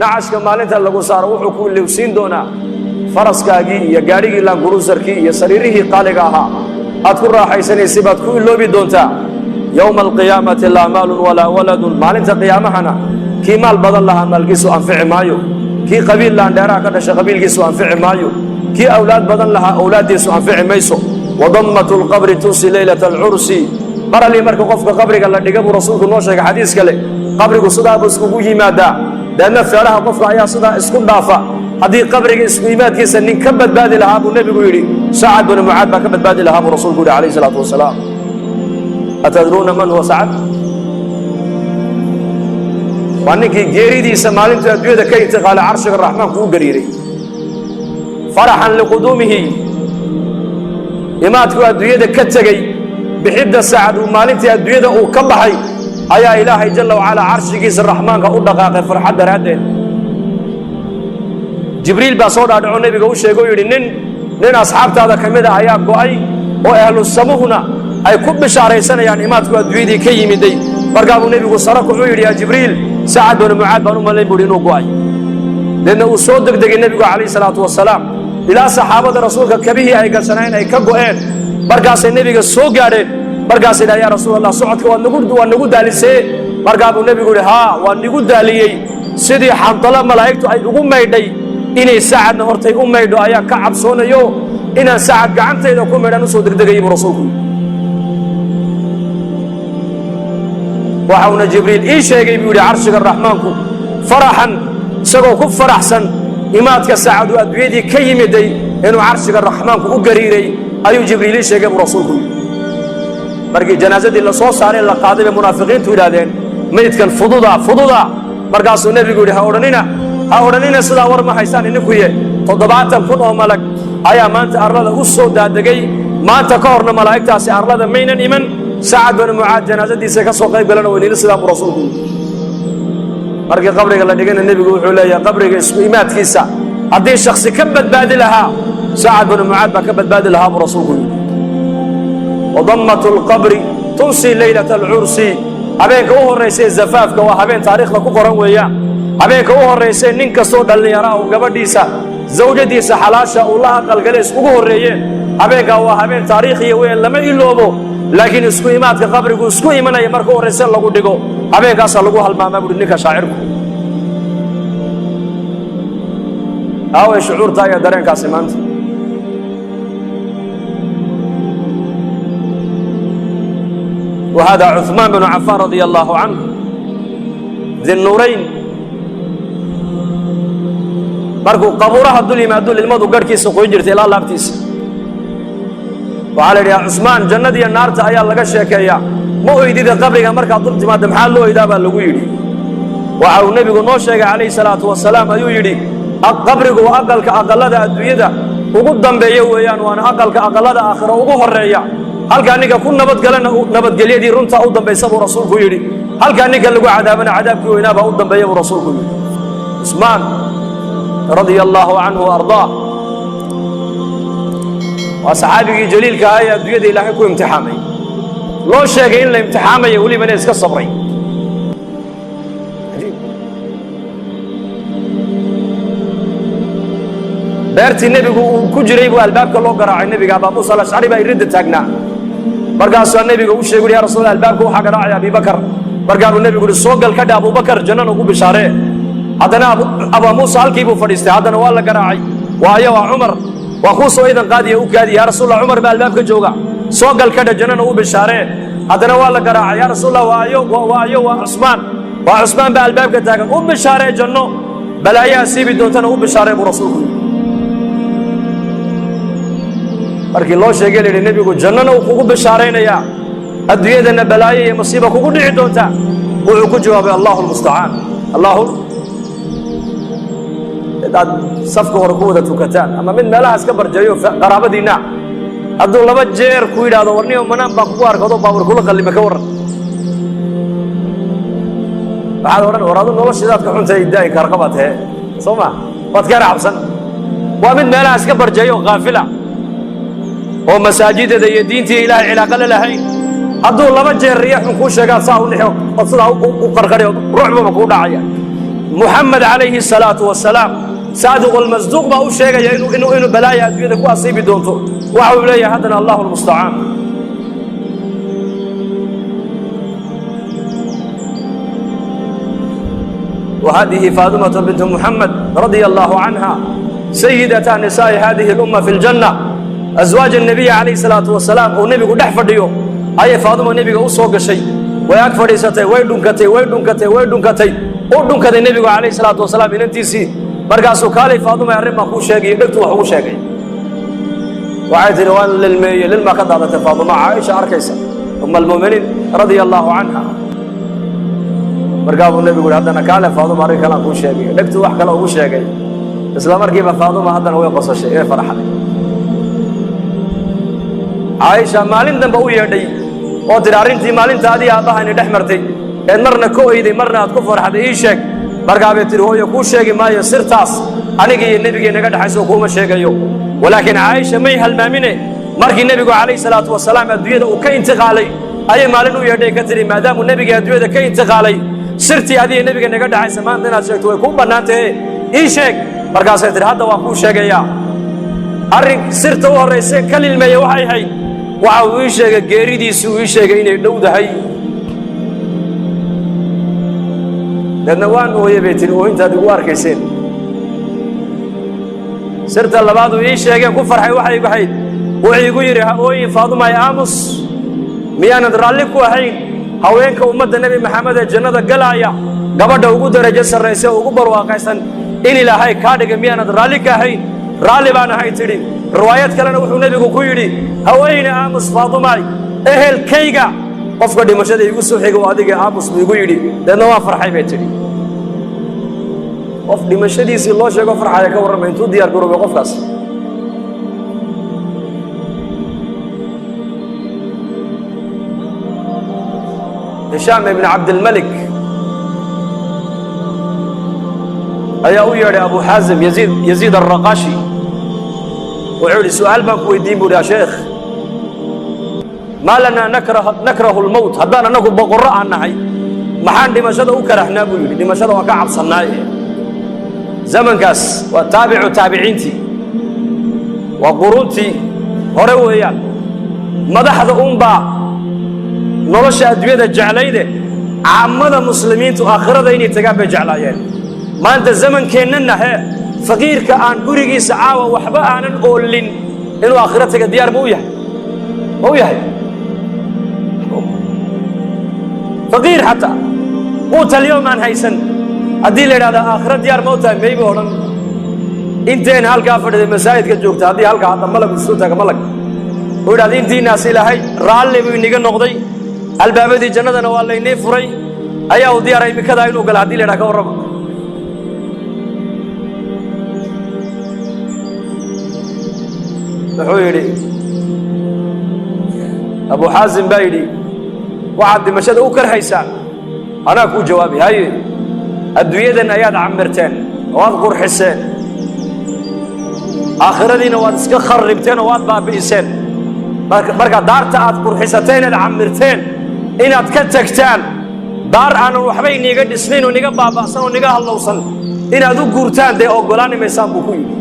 nacashka maalinta lagu saaro wuxuu ku ilowsiin doonaa faraskaagii iyo gaadhigii laanguruusarkii iyo sariirihii qaaliga ahaa aad ku raaxaysanaysay baad ku iloobi doontaa yowma alqiyaamati laa maalun walaa waladun maalinta qiyaamahana kii maal badan lahaa maalkiisu anfici maayo kii qabiil laandheeraha ka dhashay qabiilkiisu anfici maayo kii awlaad badan lahaa awlaaddiisu anfici mayso wadammatu lqabri tusi leylata alcursi mar allii marka qofka qabriga la dhiga buu rasuulku noo sheegay xadiis kale qabrigu sidaa buu iskugu yimaadaa deedna feeraha qofka ayaa sidaa isku dhaafa haddii qabriga isku yimaadkiisa nin ka badbaadi lahaa buu nebigu yidhi sacad binu mucaad baa ka badbaadi lahaa buu rasuulku yidhi calayhi salaatu wasalaam atadruuna man huwa sacad waa ninkii geeridiisa maalintuu adduunyada ka intiqaalay carshiga raxmaanku u gariiray faraxan liquduumihi imaadku adduunyada ka tegey bixidda sacad uu maalintii adduunyada uu ka baxay ayaa ilaahay jalla wacalaa carshigiisa raxmaanka u dhaqaaqay farxad daraaddeed jibriil baa soo dhaadhaco nebiga u sheegay oo yidhi nin asxaabtaada ka mid a ayaa go'ay oo ahlu samuhuna ay ku bishaaraysanayaan imaadku adduunyadii ka yimiday markaa buu nebigu sara kuxuu yidhi yaa jibriil sacad binu mucaad baan u malayn buuhi inuu go'ay deedna uu soo degdegay nebigu calayhi salaatu wasalaam ilaa saxaabada rasuulka kabihii ay gashanayn ay ka go'een markaasay nebiga soo gaadheen markaasay dhaha yaa rasuul allah socodka waa nagu daalisee markaa buu nebigu yidhi haa waa nigu daaliyey sidii xandalo malaa'igtu ay ugu maydhay inay sacadna hortay u maydho ayaa ka cabsoonayo inaan sacad gacantayda ku maydhaan u soo degdegayay buu rasuulku waxauna jibriil ii sheegay buu yidhi carshiga raxmaanku faraxan isagoo ku faraxsan imaadka sacadu adduunyadii ka yimiday inuu carshiga raxmaanku u gariiray ayuu jibriil ii sheegay buu rasuulku yidhi markii janaasadii la soo saaray la qaaday bay munaafiqiintu yidhaahdeen maydkan fududa markaasuu nebigu yidhi ha odhanina sidaa war ma haystaan idinkuye 70,000 oo malag ayaa maanta arlada u soo daadegay maanta ka horna malaa'igtaasi arlada maynan iman sacad binu mucaad janaasadiisa ka soo qayb galana weynina sidaa buu rasuulku yidhi markii qabriga la dhigana nebigu wuxuu leeyahay qabriga isku imaadkiisa haddii shaksi ka badbaadi lahaa sacad binu mucaad baa ka badbaadi lahaa buu rasuulku yidhi wadammatu lqabri tunsi leylata alcursi habeenka u horraysay zafaafka waa habeen taariikhda ku qoran weeyaan habeenka u horraysay nin kastoo dhallinyara uu gabadhiisa zawjadiisa xalaasha uu la aqalgalay iskugu horreeyeen habeenkaa waa habeen taariikhiya weyn lama iloobo laakiin isku imaadka qabrigu isku imanaya marka u horraysa lagu dhigo habeenkaasaa lagu halmaamaa buuhi ninka shaacirku aaway shucuurta iyo dareenkaasi maanta وهذا عثمان بن عفان رضي الله عنه ذي النورين markuu qabuuraha dul yimaado ilmadu garhkiisa qoyn jirtay ilaa laabtiisa waxaa la yidhaha cusmaan jannadiiyo naarta ayaa laga sheekeeyaa ma oydida qabriga markaad dul timaadda maxaa loo oydaa baa lagu yidhi waxa uu nebigu noo sheegay calayhi salaatu wasalaam ayuu yidhi qabrigu waa aqallada adduunyada ugu dambeeya weeyaan waana aqallada aakhiro ugu horreeya halkaa ninka ku nabadgalana nabadgelyadii runtaa u dambaysa buu rasuulku yidhi halkaa ninka lagu cadaabana cadaabkii weynaa baa u dambeeya buu rasuulku yidhi cusmaan radia allaahu canhu waardaah waa saxaabigii jaliilka ahaa ee adduunyada ilaahay ku imtixaamay loo sheegay in la imtixaamaya welibana iska sabray beertii nebigu uu ku jiray buu albaabka loo garaacay nebiga abaa muusa alashcari baa iridda taagnaa markaasuu nebiga u sheegay yaa rasuul albaabka waxaa garaacaya abibakar markaa buu nebigu yidhi soo gal ka dhe abubakar jannana ugu bishaaree haddana abaa muusa halkii buu fadhiistay haddana waa la garaacay waayo waa cumar waa kuu soo idan qaadiya u kaadi yaa rasuulallah cumar baa albaabka jooga soo gal ka dhe jannana u bishaaree haddana waa la garaacay yaa rasuulallah waa cusmaan baa albaabka taagan u bishaaree janno balaayaha siibi doontana u bishaaree buu rasuulku markii loo sheegay layidhi nebigu jannana uu kugu bishaaraynayaa adduunyadana balaayo iyo masiiba kugu dhici doonta wuxuu ku jawaabay allahu lmustacaan aad safka hore ku wada tukataan ama mid meelahaas ka barjeeyo qaraabadiinna hadduu 2 jeer ku yidhaahdo warniyo manaan baa kugu arkado baabur kula qallima ka warran waxaad odhan war adu noloshidaad ka xuntay daa'i karqabaad hee soo ma waad ka raacabsan waa mid meelahaas ka barjeeyo qaafila oo masaajidada iyo diintii ilaahay cilaaqa la lahayn hadduu 2 jeer riixun kuu sheegaa saa u nixo oo sidaa u qarqariyo ruuxbaba kuu dhacaya محمد عليه الصلاة والسلام صادق المصدوق ما هو شيء إنه بلايا الدنيا كوا أصيب دونته وعو لي هذا الله المستعان. وهذه فاطمة بنت محمد رضي الله عنها سيدة نساء هذه الأمة في الجنة أزواج النبي عليه الصلاة والسلام والنبي قد أحفر ديو أي فاطمة النبي أصوغ شيء ويكفر يستي ويدون كتي النبي عليه الصلاة والسلام إن انتسي مرقاسو كالي فاطمة يرمى أخو شاقي دكتو أخو شاقي وعيد روان للما قد عادت فاطمة عائشة أركيسة أم المؤمنين رضي الله عنها مرقابو النبي يقول هذا كالي فاطمة أركي كلا أخو شاقي دكتو أحكى له أخو شاقي إسلام أركيبا فاطمة هذا هو يقص الشيء فرحة عائشة مالين دنبا ويردي وترى أرنتي مالين تادي أباها إني دحمرتي إن مرنا كويدي مرنا أتكفر حد إيشك مرقابي ترى هو يكون شيء ما يصير تاس أنا جي النبي نقد حيسو كوما شيء يو ولكن عائشة ما يهالمامنة مرقي النبي عليه الصلاة والسلام الدنيا وكي انتقالي أي مالين ويردي كتري ما دام النبي الدنيا كي انتقالي سرتي هذه النبي نقد حيسو ما عندنا شيء ويكون بناته إيشك مرقاسي ترى هذا وأكون شيء يا أرك سرت ورئيس كل المية وحي هاي وعويشة جريدي سويشة إني دودة هاي لأنوان هو يبيتين وإنت دوار كيسين سرت الله بعض ويشة كفر حي وحي بحيد ويقول يرها وين فاطمة يا أمس ميانا درالك وحين هوينك أمة النبي محمد الجنة قلايا قبل وجود رجس الرئيس وقبر واقعا إني لا هاي كارد ميانا درالك هين رالي بانا هاي تري روايات كلنا وحنا النبي كويري هوين أمس فاطمة أهل كيجا qofka dhimashada igu soo xigo adiga aabus igu yiri dadna waa farxay bay tiri qof dhimashadiisi loo sheego farxay ka warramay intuu diyaar garoobo qofkaas هشام بن عبد الملك ayaa u yeedhay Abu Hazim Yazid al-Raqashi wuxuu su'aal baan ku weydiin buu yaa sheekh ما لنا نكره الموت هذا نقول بقرة عنها محن دمشق وكرهنا بقول دمشق وكعب صناعي زمن كاس وتابع تابعينتي وقرونتي هرويان مدح الأمة نرش أدوية الجعلية عمد المسلمين تأخر ذيني تجاب جعليين ما أنت الزمن كأننا هي فقير كأن بريجي سعاوة وحباء عن الأولين إنه آخرتك ديار مويه فقير حتى قوت اليوم عن هيسن أديل هذا آخر ديار موتى ما يبغون إنتين هالكافر المساجد كجوكت هذه هالكافر ملك السلطة كملك وهذا إنتين ناس إلى هاي رالي بينيجا نقضي الباب دي جنة نوالله نفري أيه وديار أي بكذا إنه قال أديل هذا كورم تحويري أبو حازم بايدي وعد مشهد أوكر هيسان أنا أقول جوابي هاي الدنيا ذن أياد عمرتين واذكر حسين آخر دين واتسك خربتين واد باب إنسان مركا دارت أذكر حستين العمرتين إن أتكتكتان دار أنا وحبي نيجا سنين ونيجا بابا سنة ونيجا الله وصل إن أذو قرتان دي أقولاني ميسان بكوي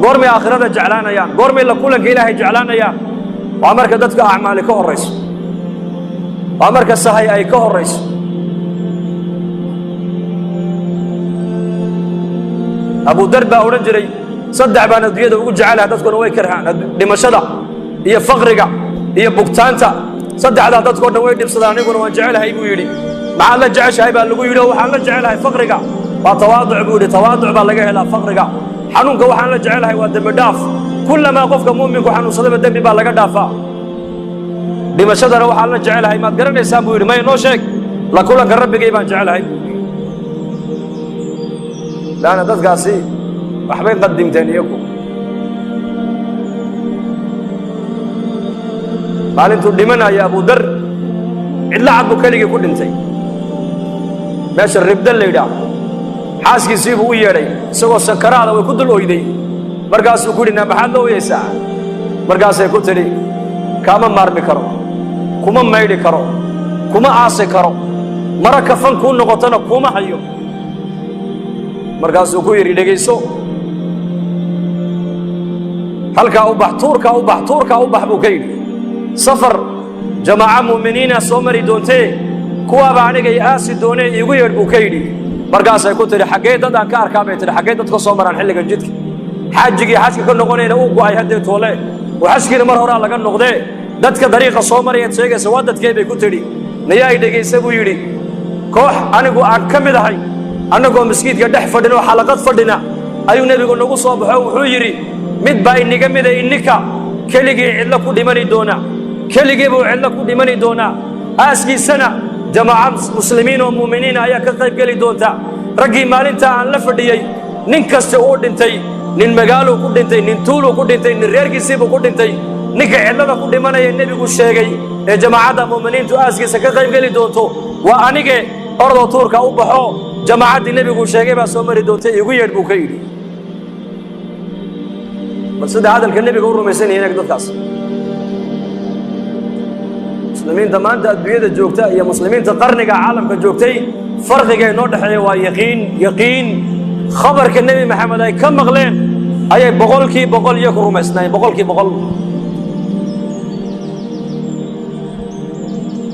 قرمي آخرة جعلان يا قرمي اللي كلك إلهي جعلان يا وعمرك دتك أعمالك الرئيس وعمرك السهي أي كه الرئيس أبو دربة ورجري صدع بان الدنيا ده وجعلها جعلها دتك نوي كرهان لمشدا هي فقرقة هي بوكتانتا صدع على دتك نوي دب صداني يقولون جعلها يبويلي مع الله جعش هاي بان لقوا يلو وحنا جعلها فقرقة وتواضع بودي تواضع بالله لا فقرقة حنونك وحنا لا جعلها ودم داف كلما قفك مؤمنك وحنا صدب الدم بالله دافا دمشق وحنا لا جعلها ما قرن إنسان بيقول ما ينوشك لا كل قرب بيجيبان جعلها لا أنا تذكاسي وحبين قدم تانيكم قال انتو دمنا يا أبو در إلا عبو كليك كل انتي ماشي الربد اللي يدع حاسك سيبه ويري سوى السكرات ويكد الأويدي مرقاس وكلنا بحال له يساع مرقاس يقول لي كاما مارمي كرو كما مايدي كرو kuma aasi karo mara kafan kuu noqotona kuma hayo markaasuu ku yidhi dhegayso halkaa u bax tuurkaa u bax buu ka yidhi safar jamaaca mu'miniina soo mari doontee kuwaaba anigay aasi doonee iigu yeedh buu ka yidhi markaasay ku tidhi xaggee dad aan ka arkaa bay tidhi xaggee dad ka soo maraan xilligan jidka xaajigii xajka ka noqonayna uu go'ay haddee toole oo xajkiina mar horaa laga noqdee dadka dariiqa soo marayaad sheegaysa waa dadkee bay ku tidhi nayaa ay dhegaysa buu yidhi koox anigu aan ka mid ahay annagoo maskiidka dhex fadhin oo xalaqad fadhina ayuu nebigu nagu soo baxo wuxuu yidhi mid baa iniga mida ininka keligii cidlo ku dhimani doona keligii buu cidlo ku dhimani doonaa aaskiisana jamaaca muslimiin oo mu'miniina ayaa ka qayb geli doonta raggii maalintaa aan la fadhiyey nin kasta uu dhintay nin magaaluu ku dhintay nin tuuluu ku dhintay nin reerkiisiibuu ku dhintay ninka cidlada ku dhimanaya nebigu sheegay ee jamaacadda mu'miniintu aaskiisa ka qayb geli doonto waa anige ordoo tuurka u baxo jamaacaddii nebigu sheegay baa soo mari doonta iigu yeedh buu ka yidhi bal sida hadalka nebiga u rumaysan yihiin dadkaas muslimiinta maanta adduunyada joogta iyo muslimiinta qarniga caalamka joogtay farqiga inoo dhexeeya waa yaqiin khabarka nebi maxamed ay ka maqleen ayay boqolkii boqol iyo ku rumaysnaayeen boqolkii boqol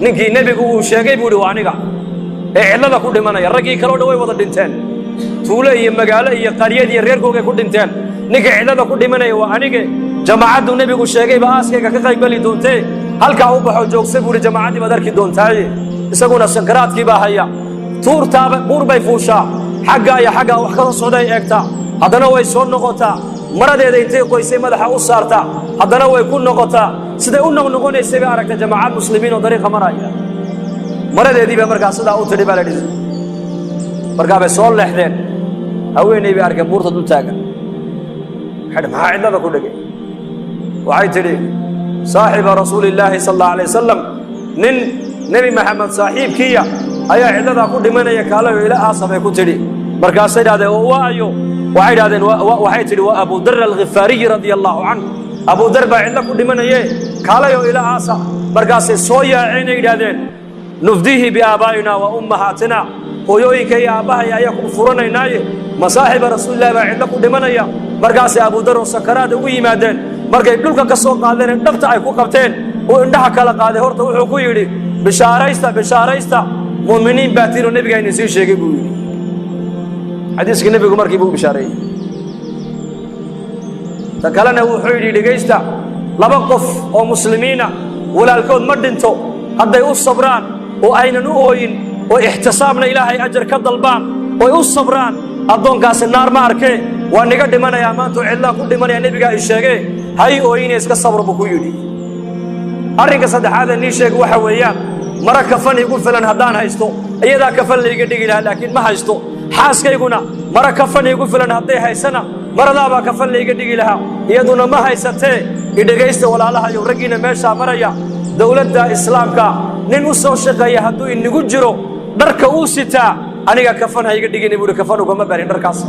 ninkii nebigu uu sheegay buu yidhi waa aniga ee cidlada ku dhimanaya raggii kaloo dhan way wada dhinteen tuulo iyo magaalo iyo qaryad iyo reerkoogay ku dhinteen ninka cidlada ku dhimanaya waa anige jamaacaddu nebigu sheegayba aaskayga ka qaybgeli doontee halkaa u baxo joogsa buu yidhi jamaacaddii baad arki doontaaye isaguna sankaraadkii baa haya tuurtaaba buur bay fuushaa xaggaa iyo xaggaa wax kala socday eegtaa haddana way soo noqotaa maradeeda intay qoysay madaxa u saartaa haddana way ku noqotaa siday u noqnoqonaysay bay aragtay jamaacad muslimiin oo dariiqa maraya maradeedii bay markaa sidaa u tidhi baa la dhihi markaa bay soo leexdeen haweenay bay arkeen buurta dul taagan waxay dhi maxaa cidlada ku dhegay waxay tidhi saaxiba rasuulillaahi sal allahu alay wasalam nin nebi maxamed saaxiibkiiya ayaa cidladaa ku dhimanaya kaalayo ila aasa bay ku tidhi markaasay idhahdeen oo waayo waxay idhahdeen waxay tidhi waa abudar alkhifaariyi radia allahu canhu abudar baa cidlo ku dhimanaye kaalayo ila aasa markaasay soo yaaceenay idhahdeen nufdihi biaabaa'ina wa ummahaatina hooyooyinka iyo aabbahaya ayaa ku furanaynaaye masaaxiba rasuulillahi baa cidlo ku dhimanaya markaasay abudar oo sakaraad ugu yimaadeen markay dhulka ka soo qaadeen dhabta ay ku qabteen uu indhaha kala qaaday horta wuxuu ku yidhi bishaaraysta mu'miniin baa tiinoo nebiga idin sii sheegay buu yidhi xadiiskii nebigu markii buu bishaareeyey ta kalena wuxuu yidhi dhegaysta laba qof oo muslimiina walaalkood ma dhinto hadday u sabraan oo aynan u ooyin oo ixtisaabna ilaahay ajar ka dalbaan oy u sabraan addoonkaasi naar ma arkee waa niga dhimanayaa maantuu cidlaan ku dhimanaya nebigaa i sheegee hay ooyine iska sabr buu ku yidhi arrinka saddexaadee nii sheeg waxa weeyaan mara kafan igu filan haddaan haysto iyadaa kafan layga dhigi lahaa laakiin ma haysto xaaskayguna mara kafan igu filan hadday haysana maradaabaa kafan layga dhigi lahaa iyaduna ma haysatee idhegaysta walaalahayo raggiina meeshaa maraya dowladda islaamka nin u soo shaqeeya hadduu inigu jiro dharka uu sitaa aniga kafan hayga dhigini buuhi kafan ugama barin dharkaas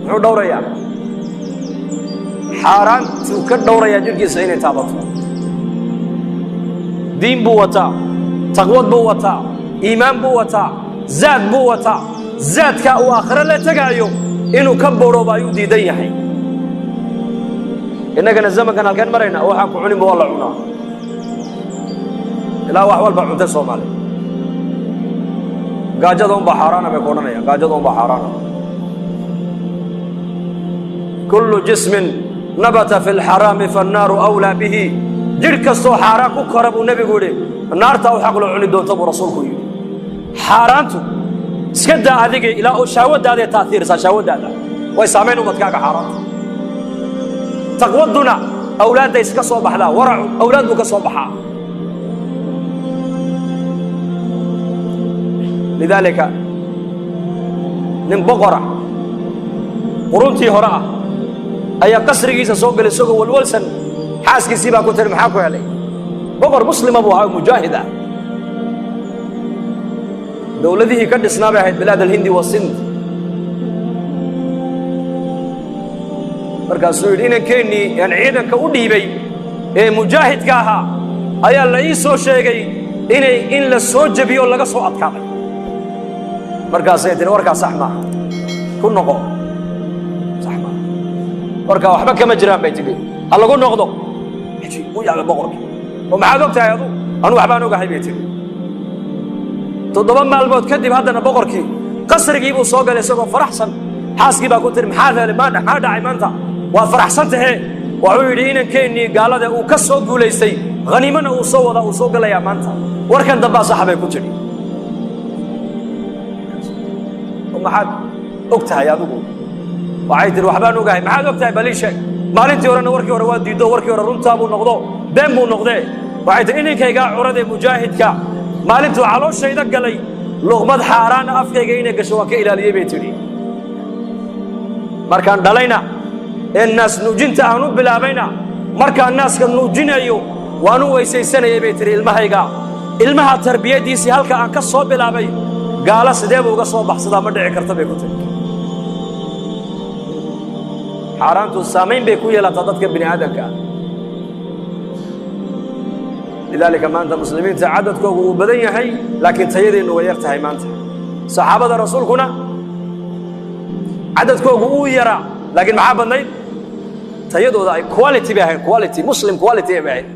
muxuu dhowrayaa xaaraantuu ka dhowrayaa jidhkiisa inay taabato diin buu wataa taqwad buu wataa iimaan buu wataa zaad buu wataa zaadkaa uu aakhiro la tegaayo inuu ka boodhooba ayuu diidan yahay innagana zamankan halkeen maraynaa waxaan ku cuninba waa la cunaa ilaa wax walba cuntay soomaaliya gaajada unbaa xaaraana bay ku odhanayaan gaajada unbaa xaaraana kullu jismin nabata fi lxaraami fannaaru awlaa bihi jidh kastoo xaaraan ku kora buu nebigu yidhi naartaa u xaq loo cuni doonta buu rasuulku yidhi xaaraantu iska daa adiga ilaa oo shahwadaaday taaiirisaa shahwadaada way saamayn ubadkaaga xaaraanta taqwaduna awlaadday iska soo baxdaa waracu awlaad buu ka soo baxaa lidaalika nin boqora quruntii hore ah ayaa qasrigiisa soo galay isagoo walwalsan xaaskiisii baa ku tiri maxaa ku helay boqor muslima buu ahaa mujaahid ah dowladihii ka dhisnaa bay ahayd bilaad alhindi wa sind markaasuu yidhi inankeenii aan ciidanka u dhiibay ee mujaahidka ahaa ayaa la ii soo sheegay in la soo jebiyo laga soo adkaaday markaasay tiri warkaa sax maaha ku noqo sax maaha warkaa waxba kama jiraan bay tiri ha lagu noqdo u yaaba boqorkii oo maxaad og tahay anu waxbaan ogahay bay tiri 7 maalmood kadib haddana boqorkii qasrigii buu soo galay isagoo faraxsan xaaskii baa ku tiri maxaa dhacay maanta waad faraxsan tahay wuxuu yidhi inankeenii gaalada uu ka soo guulaystay haniimana uu soo wadaa uu soo galayaa maanta warkan dambaa saxa bay ku tidhi maxaad og tahay adigu waxay tihi waxbaan ogahay maxaad og tahay balii sheeg maalintii horena warkii hore waa diiddo warkii hore runtaa buu noqdo been buu noqdee waxay tihi ininkaygaa curadee mujaahidka maalintuu calooshayda galay luqmad xaaraana afkayga inay gasho waan ka ilaaliyey bay tidhi markaan dhalayna ee naas nuujinta aan u bilaabayna markaan naaska nuujinayo waan u weysaysanayay bay tihi ilmahayga ilmaha tarbiyadiisii halka aan ka soo bilaabay gaala sidee buu uga soo baxsadaa ma dhici karta bay ku tihi xaaraantu saamayn bay ku yeelataa dadka bini aadamka ah lidaalika maanta muslimiinta cadadkoogu uu badan yahay laakiin tayadeennu way yar tahay maanta saxaabada rasuulkuna cadadkoogu uu yaraa laakiin maxaa badnayd tayadooda ay quality bay ahayd quality muslim quality bay ahayd